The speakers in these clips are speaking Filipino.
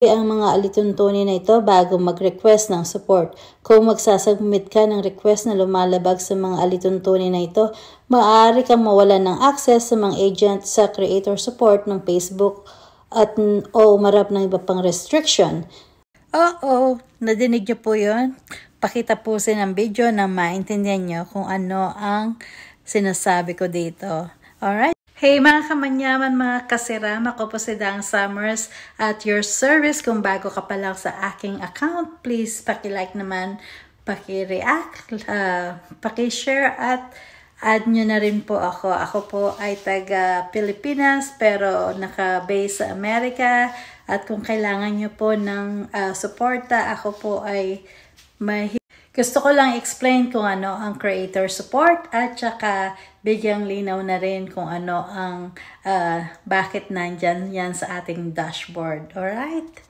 ang mga alituntunin na ito bago mag-request ng support. Kung magsasubmit ka ng request na lumalabag sa mga alituntunin na ito, maaari kang mawalan ng access sa mga agent sa creator support ng Facebook o marap ng iba pang restriction. Oo, nadinig niyo po yun? Pakitapusin ang video na maintindihan niyo kung ano ang sinasabi ko dito. Alright? Hey mga kamanyaman, mga kasiram, ako po si Dang Summers at your service. Kung bago ka pa lang sa aking account, please paki-like naman, paki-react, paki-share at add nyo na rin po ako. Ako po ay taga Pilipinas pero naka-base sa Amerika at kung kailangan nyo po ng suporta, ako po ay gusto ko lang explain kung ano ang creator support at saka bigyang linaw na rin kung ano ang bakit nandyan yan sa ating dashboard. Alright?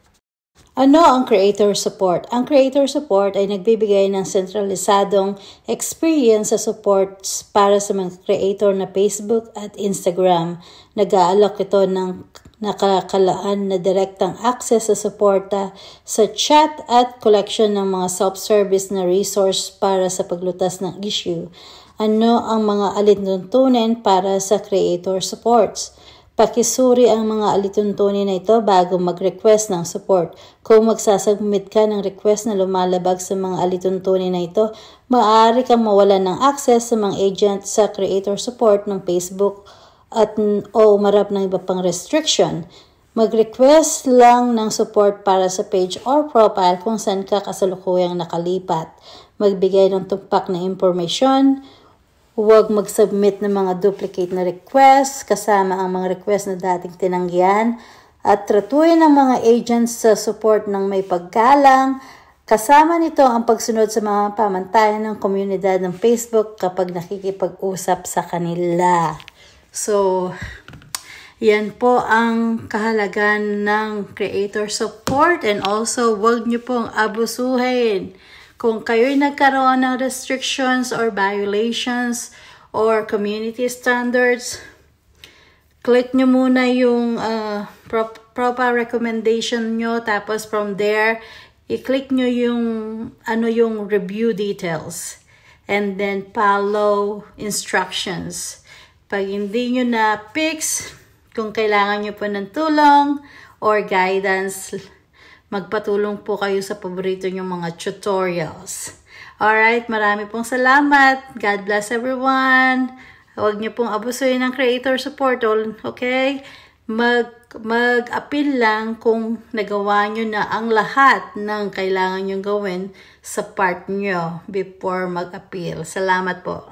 Ano ang creator support? Ang creator support ay nagbibigay ng sentralisadong experience sa supports para sa mga creator na Facebook at Instagram. Nag-aalok ito ng nakakalaan na direktang access sa suporta sa chat at collection ng mga self-service na resource para sa paglutas ng issue. Ano ang mga alituntunin para sa creator supports? Pakisuri ang mga alituntunin na ito bago mag-request ng support. Kung magsasubmit ka ng request na lumalabag sa mga alituntunin na ito, maaari kang mawalan ng access sa mga agent sa creator support ng Facebook o marap ng iba pang restriction. Mag-request lang ng support para sa page or profile kung saan ka kasalukuyang nakalipat. Magbigay ng tumpak na impormasyon. Huwag mag-submit ng mga duplicate na request kasama ang mga request na dating tinanggihan. At tratuhin ang mga agents sa support ng may paggalang. Kasama nito ang pagsunod sa mga pamantayan ng komunidad ng Facebook kapag nakikipag-usap sa kanila. So, yan po ang kahalagan ng creator support and also huwag nyo pong abusuhin. Kung kayo'y nagkaroon ng restrictions or violations or community standards, click nyo muna yung proper recommendation nyo tapos from there, i-click nyo yung review details and then follow instructions. Pag hindi nyo na-fix, kung kailangan nyo po ng tulong or guidance, magpatulong po kayo sa paborito nyong mga tutorials. Alright, marami pong salamat. God bless everyone. Huwag nyo pong abusuin ng creator support, okay? Mag-appeal lang kung nagawa nyo na ang lahat ng kailangan nyo gawin sa part nyo before mag-appeal. Salamat po.